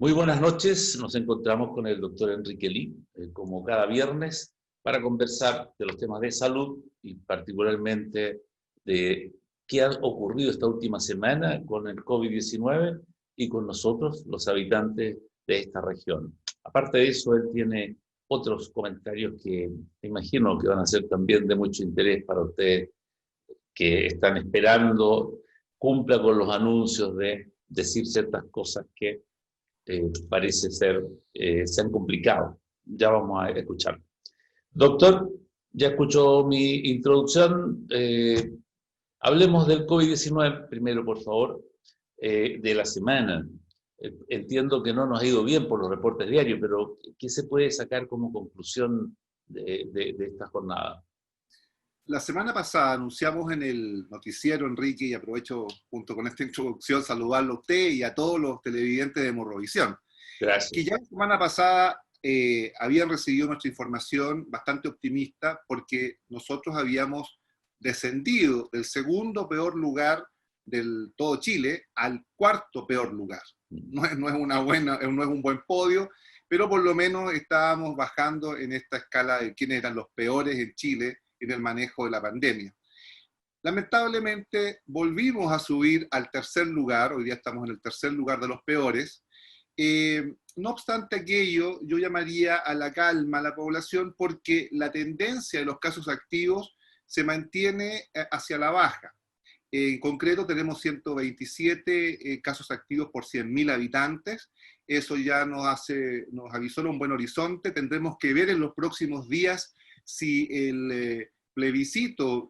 Muy buenas noches, nos encontramos con el doctor Enrique Lee, como cada viernes, para conversar de los temas de salud y particularmente de qué ha ocurrido esta última semana con el COVID-19 y con nosotros, los habitantes de esta región. Aparte de eso, él tiene otros comentarios que me imagino que van a ser también de mucho interés para ustedes que están esperando cumpla con los anuncios de decir ciertas cosas que parece ser, se han complicado. Ya vamos a escuchar. Doctor, ya escuchó mi introducción. Hablemos del COVID-19 primero, por favor, de la semana. Entiendo que no nos ha ido bien por los reportes diarios, pero ¿qué se puede sacar como conclusión de esta jornada? La semana pasada anunciamos en el noticiero, Enrique, y aprovecho junto con esta introducción saludarlo a usted y a todos los televidentes de Morrovisión, que Gracias. ya la semana pasada habían recibido nuestra información bastante optimista porque nosotros habíamos descendido del segundo peor lugar del todo Chile al cuarto peor lugar. No es un buen podio, pero por lo menos estábamos bajando en esta escala de quiénes eran los peores en Chile en el manejo de la pandemia. Lamentablemente volvimos a subir al tercer lugar, hoy día estamos en el tercer lugar de los peores. No obstante aquello, yo llamaría a la calma a la población porque la tendencia de los casos activos se mantiene hacia la baja. En concreto tenemos 127 casos activos por 100.000 habitantes. Eso ya nos avisó un buen horizonte. Tendremos que ver en los próximos días si el plebiscito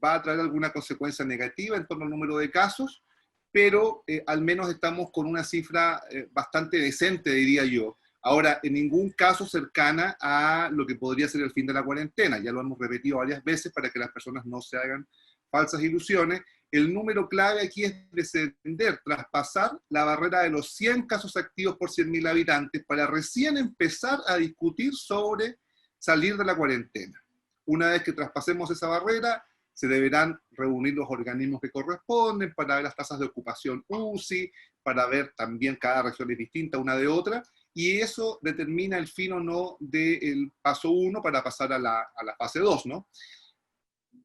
va a traer alguna consecuencia negativa en torno al número de casos, pero al menos estamos con una cifra bastante decente, diría yo. Ahora, en ningún caso cercana a lo que podría ser el fin de la cuarentena. Ya lo hemos repetido varias veces para que las personas no se hagan falsas ilusiones. El número clave aquí es descender, traspasar la barrera de los 100 casos activos por 100.000 habitantes para recién empezar a discutir sobre salir de la cuarentena. Una vez que traspasemos esa barrera, se deberán reunir los organismos que corresponden para ver las tasas de ocupación UCI, para ver también cada región es distinta una de otra, y eso determina el fin o no del paso 1 para pasar a la fase 2, ¿no?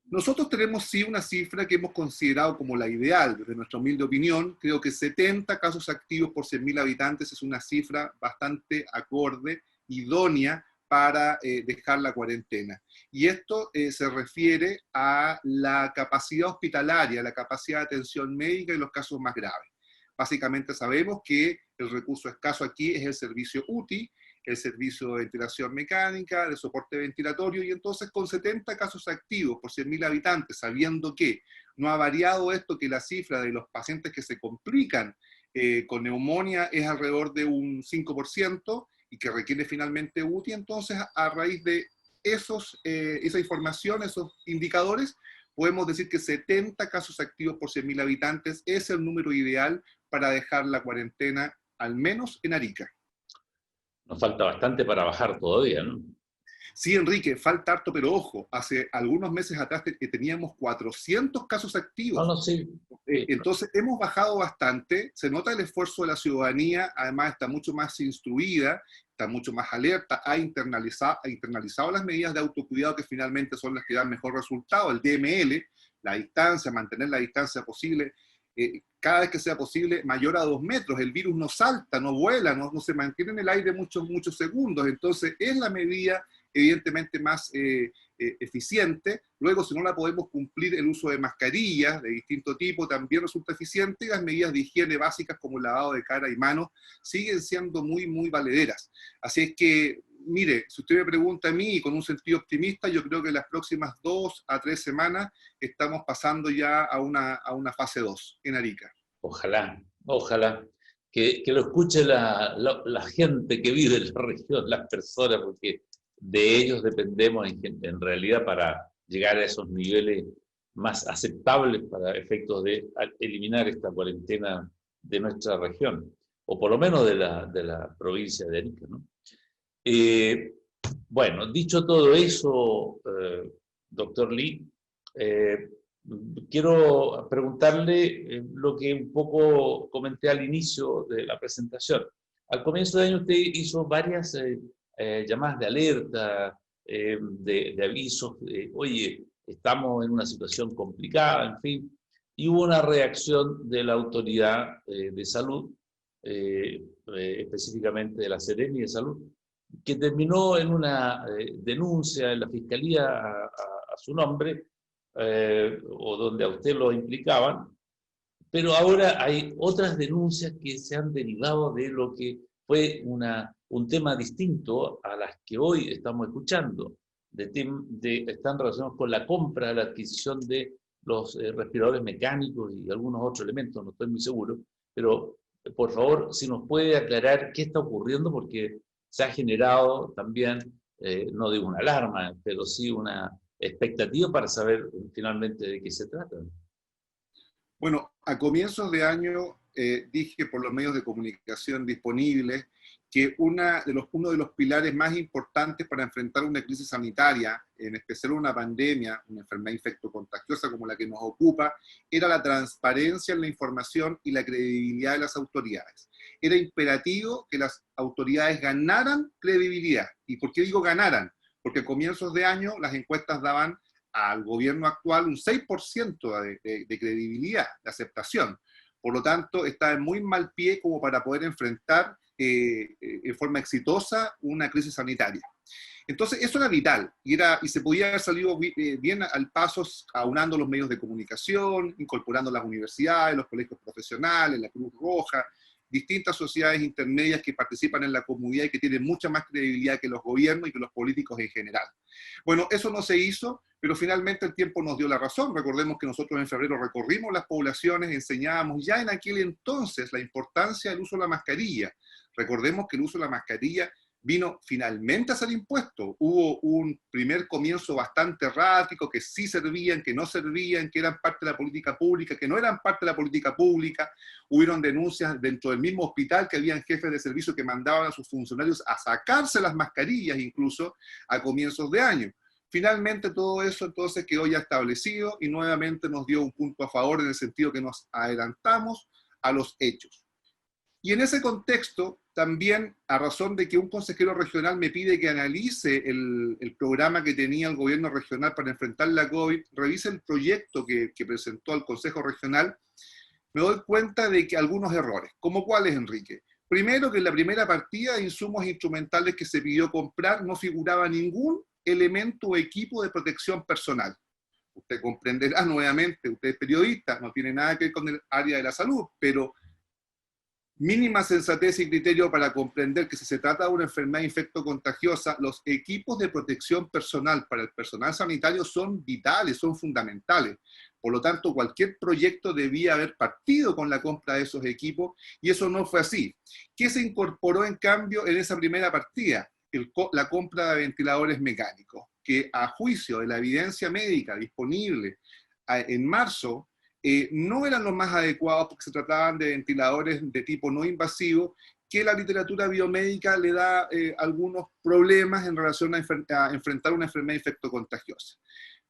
Nosotros tenemos sí una cifra que hemos considerado como la ideal, desde nuestra humilde opinión. Creo que 70 casos activos por 100.000 habitantes es una cifra bastante acorde, idónea para dejar la cuarentena. Y esto se refiere a la capacidad hospitalaria, la capacidad de atención médica en los casos más graves. Básicamente sabemos que el recurso escaso aquí es el servicio UTI, el servicio de ventilación mecánica, de soporte ventilatorio, y entonces con 70 casos activos por 100.000 habitantes, sabiendo que no ha variado esto, que la cifra de los pacientes que se complican con neumonía es alrededor de un 5% y que requiere finalmente UTI, entonces a raíz de esa información, esos indicadores, podemos decir que 70 casos activos por 100.000 habitantes es el número ideal para dejar la cuarentena, al menos en Arica. Nos falta bastante para bajar todavía, ¿no? Sí, Enrique, falta harto, pero ojo, hace algunos meses atrás teníamos 400 casos No, activos. no, sí. Entonces hemos bajado bastante, se nota el esfuerzo de la ciudadanía, además está mucho más instruida, está mucho más alerta, ha internalizado las medidas de autocuidado que finalmente son las que dan mejor resultado, el DML, la distancia, mantener la distancia posible, cada vez que sea posible, mayor a 2 metros. El virus no salta, no vuela, no se mantiene en el aire muchos segundos. Entonces, es la medida evidentemente más eficiente. Luego, si no la podemos cumplir, el uso de mascarillas de distinto tipo también resulta eficiente, y las medidas de higiene básicas como el lavado de cara y manos siguen siendo muy valederas. Así es que, mire, si usted me pregunta a mí, con un sentido optimista, yo creo que en las próximas 2 a 3 semanas estamos pasando ya a una fase 2 en Arica. Ojalá, ojalá que lo escuche la gente que vive en la región, las personas, porque de ellos dependemos en realidad para llegar a esos niveles más aceptables para efectos de eliminar esta cuarentena de nuestra región, o por lo menos de la provincia de Arica, ¿no? Eh, bueno, dicho todo eso, doctor Lee, eh, quiero preguntarle lo que un poco comenté al inicio de la presentación. Al comienzo de año usted hizo varias llamadas de alerta, de avisos, oye, estamos en una situación complicada, en fin, y hubo una reacción de la autoridad de salud, específicamente de la Seremi de Salud, que terminó en una denuncia en la Fiscalía a su nombre, o donde a usted lo implicaban, pero ahora hay otras denuncias que se han derivado de lo que fue un tema distinto a las que hoy estamos escuchando, están relacionados con la compra, la adquisición de los respiradores mecánicos y algunos otros elementos, no estoy muy seguro, pero por favor, si nos puede aclarar qué está ocurriendo, porque se ha generado también, no digo una alarma, pero sí una expectativa para saber finalmente de qué se trata. Bueno, a comienzos de año dije por los medios de comunicación disponibles que uno de los pilares más importantes para enfrentar una crisis sanitaria, en especial una pandemia, una enfermedad infectocontagiosa como la que nos ocupa, era la transparencia en la información y la credibilidad de las autoridades. Era imperativo que las autoridades ganaran credibilidad. ¿Y por qué digo ganaran? Porque a comienzos de año las encuestas daban al gobierno actual un 6% de credibilidad, de aceptación. Por lo tanto, está en muy mal pie como para poder enfrentar en forma exitosa una crisis sanitaria. Entonces, eso era vital y se podía haber salido bien al paso aunando los medios de comunicación, incorporando las universidades, los colegios profesionales, la Cruz Roja, distintas sociedades intermedias que participan en la comunidad y que tienen mucha más credibilidad que los gobiernos y que los políticos en general. Bueno, eso no se hizo, pero finalmente el tiempo nos dio la razón. Recordemos que nosotros en febrero recorrimos las poblaciones, enseñábamos ya en aquel entonces la importancia del uso de la mascarilla. Recordemos que el uso de la mascarilla vino finalmente a ser impuesto. Hubo un primer comienzo bastante errático, que sí servían, que no servían, que eran parte de la política pública, que no eran parte de la política pública. Hubieron denuncias dentro del mismo hospital que habían jefes de servicio que mandaban a sus funcionarios a sacarse las mascarillas incluso a comienzos de año. Finalmente todo eso entonces quedó ya establecido y nuevamente nos dio un punto a favor en el sentido que nos adelantamos a los hechos. Y en ese contexto, también a razón de que un consejero regional me pide que analice el programa que tenía el gobierno regional para enfrentar la COVID, revise el proyecto que presentó al Consejo Regional, me doy cuenta de que algunos errores. ¿Cómo cuáles, Enrique? Primero, que en la primera partida de insumos instrumentales que se pidió comprar no figuraba ningún elemento o equipo de protección personal. Usted comprenderá nuevamente, usted es periodista, no tiene nada que ver con el área de la salud, pero mínima sensatez y criterio para comprender que si se trata de una enfermedad infectocontagiosa, los equipos de protección personal para el personal sanitario son vitales, son fundamentales. Por lo tanto, cualquier proyecto debía haber partido con la compra de esos equipos y eso no fue así. ¿Qué se incorporó en cambio en esa primera partida? La compra de ventiladores mecánicos, que a juicio de la evidencia médica disponible en marzo, no eran los más adecuados porque se trataban de ventiladores de tipo no invasivo, que la literatura biomédica le da algunos problemas en relación a enfrentar una enfermedad infectocontagiosa.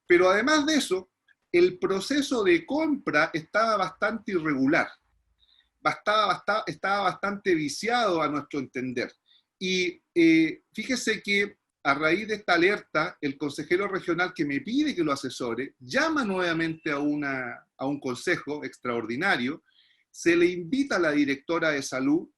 Pero además de eso, el proceso de compra estaba bastante irregular, estaba bastante viciado a nuestro entender. Y fíjese que a raíz de esta alerta, el consejero regional que me pide que lo asesore, llama nuevamente a un consejo extraordinario, se le invita a la directora de salud,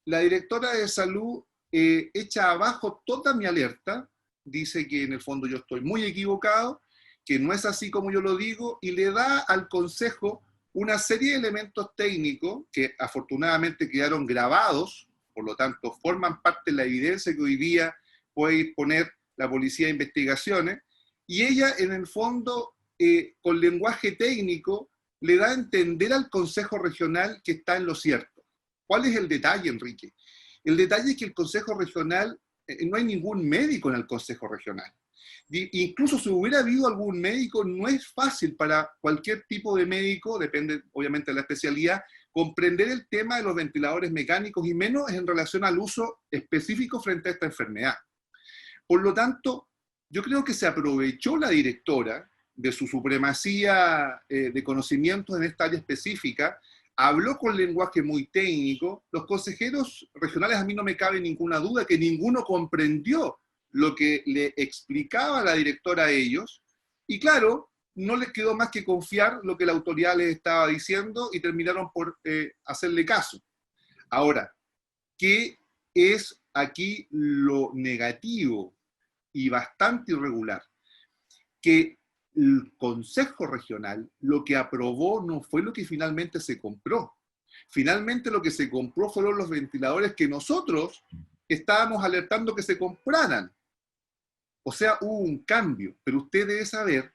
la directora de salud echa abajo toda mi alerta, dice que en el fondo yo estoy muy equivocado, que no es así como yo lo digo, y le da al consejo una serie de elementos técnicos que afortunadamente quedaron grabados, por lo tanto forman parte de la evidencia que hoy día puede disponer la Policía de Investigaciones, y ella en el fondo, con lenguaje técnico, le da a entender al Consejo Regional que está en lo cierto. ¿Cuál es el detalle, Enrique? El detalle es que el Consejo Regional, no hay ningún médico en el Consejo Regional. Incluso si hubiera habido algún médico, no es fácil para cualquier tipo de médico, depende obviamente de la especialidad, comprender el tema de los ventiladores mecánicos y menos en relación al uso específico frente a esta enfermedad. Por lo tanto, yo creo que se aprovechó la directora de su supremacía de conocimientos en esta área específica habló con lenguaje muy técnico. Los consejeros regionales, a mí no me cabe ninguna duda que ninguno comprendió lo que le explicaba la directora a ellos, y claro, no les quedó más que confiar lo que la autoridad les estaba diciendo y terminaron por hacerle caso. Ahora, ¿qué es aquí lo negativo y bastante irregular? Que el Consejo Regional lo que aprobó no fue lo que finalmente se compró. Finalmente lo que se compró fueron los ventiladores que nosotros estábamos alertando que se compraran. O sea, hubo un cambio, pero usted debe saber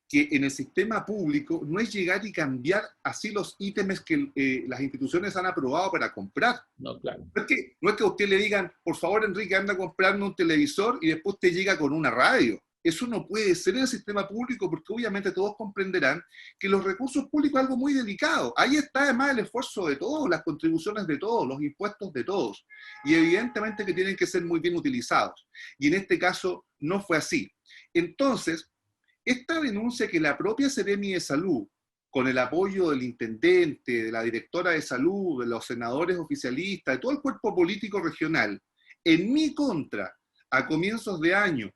que en el sistema público no es llegar y cambiar así los ítems que las instituciones han aprobado para comprar. No, claro. No es que a usted le digan, por favor, Enrique, anda a comprarme un televisor y después te llega con una radio. Eso no puede ser en el sistema público porque obviamente todos comprenderán que los recursos públicos es algo muy delicado. Ahí está además el esfuerzo de todos, las contribuciones de todos, los impuestos de todos. Y evidentemente que tienen que ser muy bien utilizados. Y en este caso no fue así. Entonces, esta denuncia que la propia Seremi de Salud, con el apoyo del intendente, de la directora de salud, de los senadores oficialistas, de todo el cuerpo político regional, en mi contra, a comienzos de año,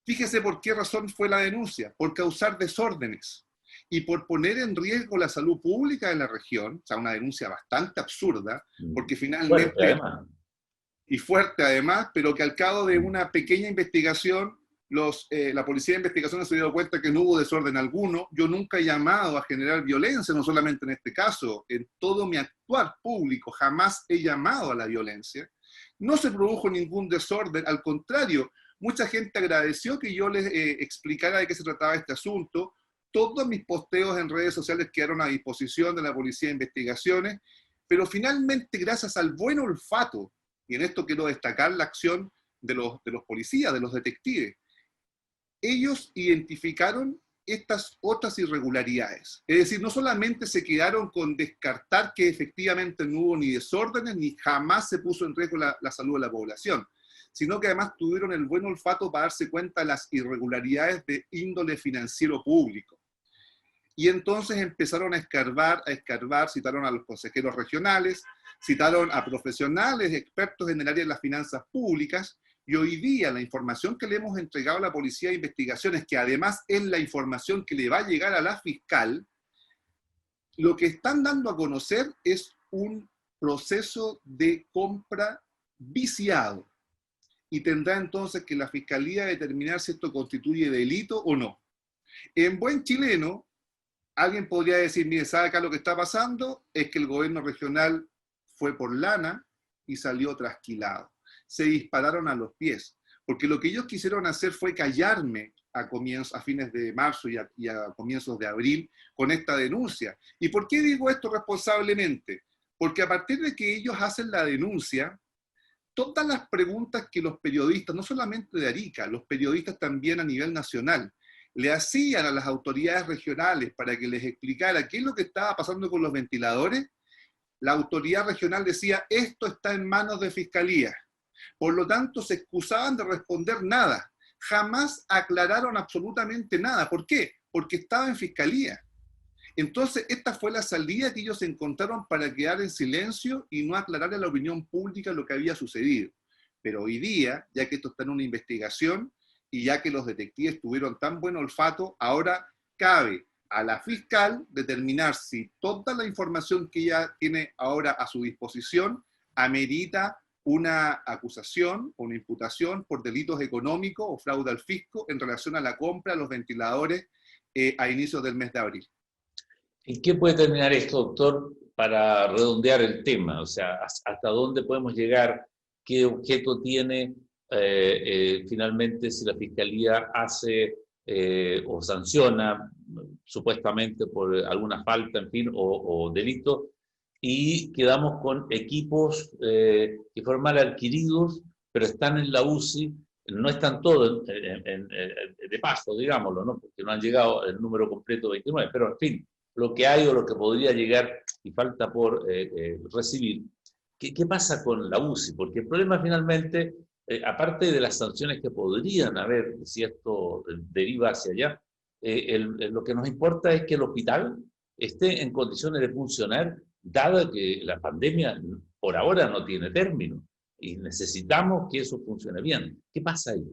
fíjese por qué razón fue la denuncia: por causar desórdenes y por poner en riesgo la salud pública de la región. O sea, una denuncia bastante absurda, porque finalmente, fuerte, además. Y fuerte además, pero que al cabo de una pequeña investigación, la policía de investigación se dio cuenta que no hubo desorden alguno. Yo nunca he llamado a generar violencia, no solamente en este caso, en todo mi actuar público jamás he llamado a la violencia. No se produjo ningún desorden, al contrario, mucha gente agradeció que yo les explicara de qué se trataba este asunto. Todos mis posteos en redes sociales quedaron a disposición de la Policía de Investigaciones, pero finalmente, gracias al buen olfato, y en esto quiero destacar la acción de los policías, de los detectives, ellos identificaron estas otras irregularidades. Es decir, no solamente se quedaron con descartar que efectivamente no hubo ni desórdenes, ni jamás se puso en riesgo la salud de la población, sino que además tuvieron el buen olfato para darse cuenta de las irregularidades de índole financiero público. Y entonces empezaron a escarbar, citaron a los consejeros regionales, citaron a profesionales, expertos en el área de las finanzas públicas, y hoy día la información que le hemos entregado a la Policía de Investigaciones, que además es la información que le va a llegar a la fiscal, lo que están dando a conocer es un proceso de compra viciado. Y tendrá entonces que la Fiscalía determinar si esto constituye delito o no. En buen chileno, alguien podría decir, mire, ¿sabe acá lo que está pasando? Es que el gobierno regional fue por lana y salió trasquilado. Se dispararon a los pies, porque lo que ellos quisieron hacer fue callarme a fines de marzo y a comienzos de abril con esta denuncia. ¿Y por qué digo esto responsablemente? Porque a partir de que ellos hacen la denuncia, todas las preguntas que los periodistas, no solamente de Arica, los periodistas también a nivel nacional, le hacían a las autoridades regionales para que les explicara qué es lo que estaba pasando con los ventiladores, la autoridad regional decía, esto está en manos de Fiscalía. Por lo tanto, se excusaban de responder nada. Jamás aclararon absolutamente nada. ¿Por qué? Porque estaba en Fiscalía. Entonces, esta fue la salida que ellos encontraron para quedar en silencio y no aclarar a la opinión pública lo que había sucedido. Pero hoy día, ya que esto está en una investigación y ya que los detectives tuvieron tan buen olfato, ahora cabe a la fiscal determinar si toda la información que ella tiene ahora a su disposición amerita una acusación o una imputación por delitos económicos o fraude al fisco en relación a la compra de los ventiladores a inicios del mes de abril. ¿En qué puede terminar esto, doctor, para redondear el tema? O sea, ¿hasta dónde podemos llegar? ¿Qué objeto tiene finalmente si la Fiscalía hace o sanciona supuestamente por alguna falta, en fin, o delito? Y quedamos con equipos que fueron mal adquiridos, pero están en la UCI, no están todos de paso, digámoslo, ¿no? Porque no han llegado el número completo 29, pero en fin, lo que hay o lo que podría llegar y falta por recibir. ¿Qué pasa con la UCI? Porque el problema finalmente, aparte de las sanciones que podrían haber, si esto deriva hacia allá, lo que nos importa es que el hospital esté en condiciones de funcionar dado que la pandemia por ahora no tiene término y necesitamos que eso funcione bien. ¿Qué pasa ahí?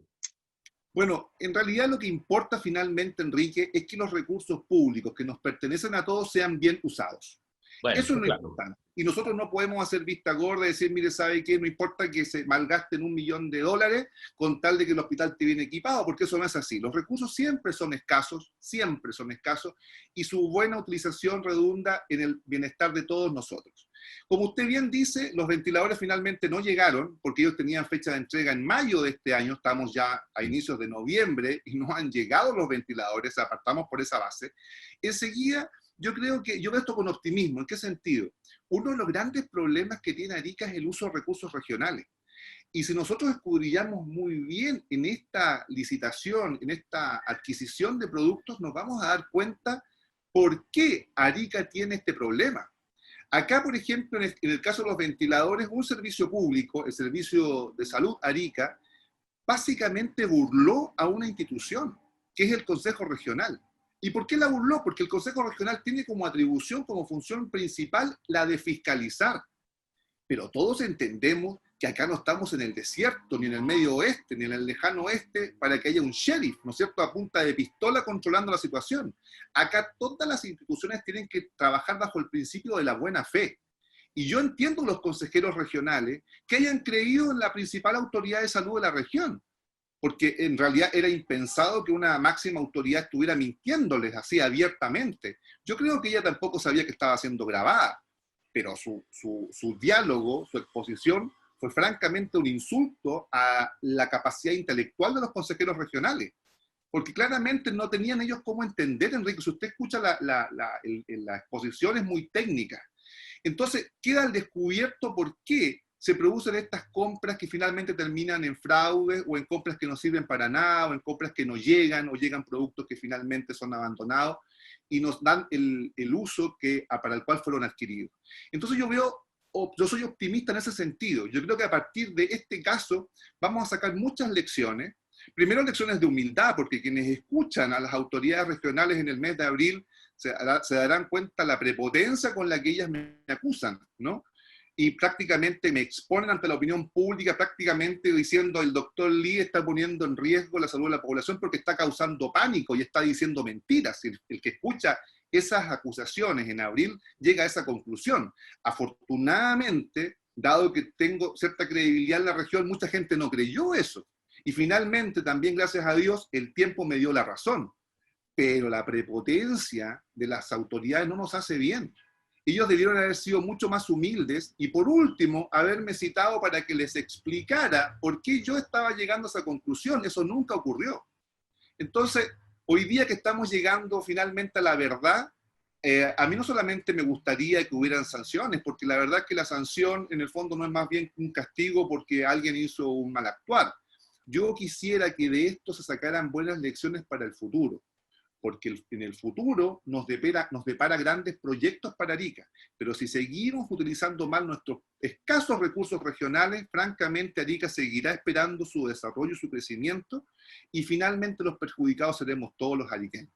Bueno, en realidad lo que importa finalmente, Enrique, es que los recursos públicos que nos pertenecen a todos sean bien usados. Bueno, Eso es eso lo claro. importante. Y nosotros no podemos hacer vista gorda y decir, mire, ¿sabe qué? No importa que se malgasten $1.000.000 con tal de que el hospital esté bien equipado, porque eso no es así. Los recursos siempre son escasos, y su buena utilización redunda en el bienestar de todos nosotros. Como usted bien dice, los ventiladores finalmente no llegaron, porque ellos tenían fecha de entrega en mayo de este año, estamos ya a inicios de noviembre, y no han llegado los ventiladores, apartamos por esa base. Enseguida, yo creo que, yo veo esto con optimismo. ¿En qué sentido? Uno de los grandes problemas que tiene Arica es el uso de recursos regionales. Y si nosotros escudriñamos muy bien en esta licitación, en esta adquisición de productos, nos vamos a dar cuenta por qué Arica tiene este problema. Acá, por ejemplo, en el caso de los ventiladores, un servicio público, el Servicio de Salud Arica, básicamente burló a una institución, que es el Consejo Regional. ¿Y por qué la burló? Porque el Consejo Regional tiene como atribución, como función principal, la de fiscalizar. Pero todos entendemos que acá no estamos en el desierto, ni en el medio oeste, ni en el lejano oeste, para que haya un sheriff, ¿no es cierto?, a punta de pistola controlando la situación. Acá todas las instituciones tienen que trabajar bajo el principio de la buena fe. Y yo entiendo los consejeros regionales que hayan creído en la principal autoridad de salud de la región, porque en realidad era impensado que una máxima autoridad estuviera mintiéndoles así abiertamente. Yo creo que ella tampoco sabía que estaba siendo grabada, pero su diálogo, su exposición, fue francamente un insulto a la capacidad intelectual de los consejeros regionales, porque claramente no tenían ellos cómo entender, Enrique. Si usted escucha la exposición, es muy técnica. Entonces, queda al descubierto por qué se producen estas compras que finalmente terminan en fraude, o en compras que no sirven para nada, o en compras que no llegan, o llegan productos que finalmente son abandonados y nos dan el uso para el cual fueron adquiridos. Entonces yo soy optimista en ese sentido. Yo creo que a partir de este caso vamos a sacar muchas lecciones. Primero, lecciones de humildad, porque quienes escuchan a las autoridades regionales en el mes de abril se darán cuenta la prepotencia con la que ellas me acusan, ¿no? Y prácticamente me exponen ante la opinión pública, prácticamente diciendo el doctor Lee está poniendo en riesgo la salud de la población porque está causando pánico y está diciendo mentiras. El que escucha esas acusaciones en abril llega a esa conclusión. Afortunadamente, dado que tengo cierta credibilidad en la región, mucha gente no creyó eso. Y finalmente, también gracias a Dios, el tiempo me dio la razón. Pero la prepotencia de las autoridades no nos hace bien. Ellos debieron haber sido mucho más humildes y, por último, haberme citado para que les explicara por qué yo estaba llegando a esa conclusión. Eso nunca ocurrió. Entonces, hoy día que estamos llegando finalmente a la verdad, a mí no solamente me gustaría que hubieran sanciones, porque la verdad es que la sanción en el fondo no es más bien un castigo porque alguien hizo un mal actuar. Yo quisiera que de esto se sacaran buenas lecciones para el futuro, porque en el futuro nos depara grandes proyectos para Arica, pero si seguimos utilizando mal nuestros escasos recursos regionales, francamente Arica seguirá esperando su desarrollo y su crecimiento, y finalmente los perjudicados seremos todos los ariqueños.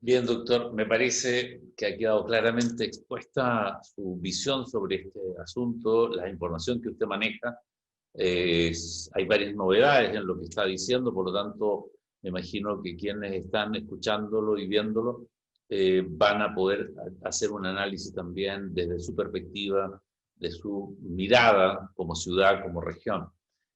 Bien, doctor, me parece que ha quedado claramente expuesta su visión sobre este asunto, la información que usted maneja. Hay varias novedades en lo que está diciendo, por lo tanto, me imagino que quienes están escuchándolo y viéndolo van a poder hacer un análisis también desde su perspectiva, de su mirada como ciudad, como región.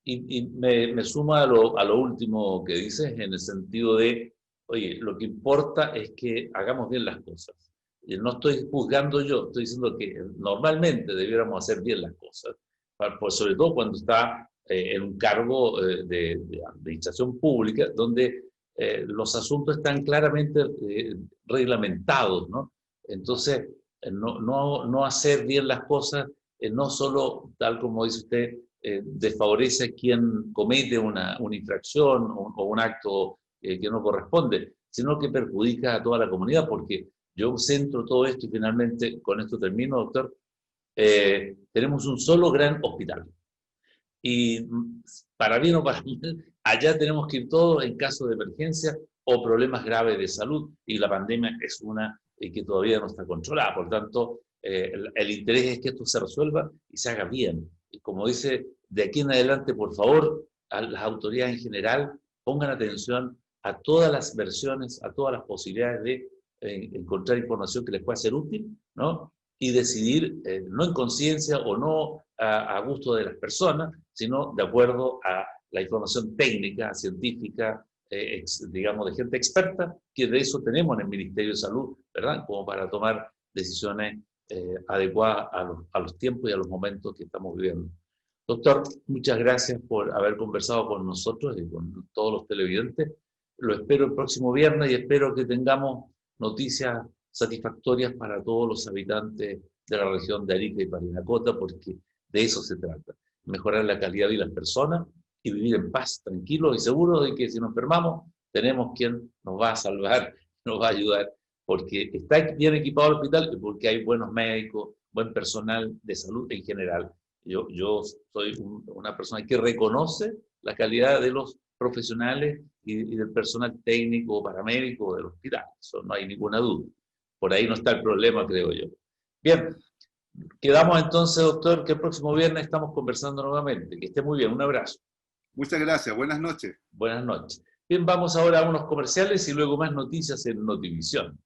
Y me suma a lo último que dices, en el sentido de, oye, lo que importa es que hagamos bien las cosas. No estoy juzgando yo, estoy diciendo que normalmente debiéramos hacer bien las cosas, sobre todo cuando está en un cargo de administración pública, donde los asuntos están claramente reglamentados, ¿no? Entonces, no hacer bien las cosas, no solo, tal como dice usted, desfavorece a quien comete una infracción o un acto que no corresponde, sino que perjudica a toda la comunidad, porque yo centro todo esto y finalmente, con esto termino, doctor, tenemos un solo gran hospital. Y para bien o para mal, allá tenemos que ir todos en caso de emergencia o problemas graves de salud, y la pandemia es una que todavía no está controlada. Por tanto, el interés es que esto se resuelva y se haga bien. Y como dice, de aquí en adelante, por favor, a las autoridades en general pongan atención a todas las versiones, a todas las posibilidades de encontrar información que les pueda ser útil, ¿no? Y decidir, no en conciencia o no a gusto de las personas, sino de acuerdo a la información técnica, científica, digamos, de gente experta, que de eso tenemos en el Ministerio de Salud, ¿verdad? Como para tomar decisiones adecuadas a los tiempos y a los momentos que estamos viviendo. Doctor, muchas gracias por haber conversado con nosotros y con todos los televidentes. Lo espero el próximo viernes y espero que tengamos noticias satisfactorias para todos los habitantes de la región de Arica y Parinacota, porque de eso se trata, mejorar la calidad de las personas y vivir en paz, tranquilos y seguros de que si nos enfermamos, tenemos quien nos va a salvar, nos va a ayudar, porque está bien equipado el hospital y porque hay buenos médicos, buen personal de salud en general. Yo soy una persona que reconoce la calidad de los profesionales y del personal técnico o paramédico del hospital. Eso no hay ninguna duda. Por ahí no está el problema, creo yo. Bien, quedamos entonces, doctor, que el próximo viernes estamos conversando nuevamente. Que esté muy bien, un abrazo. Muchas gracias, buenas noches. Buenas noches. Bien, vamos ahora a unos comerciales y luego más noticias en Notivisión.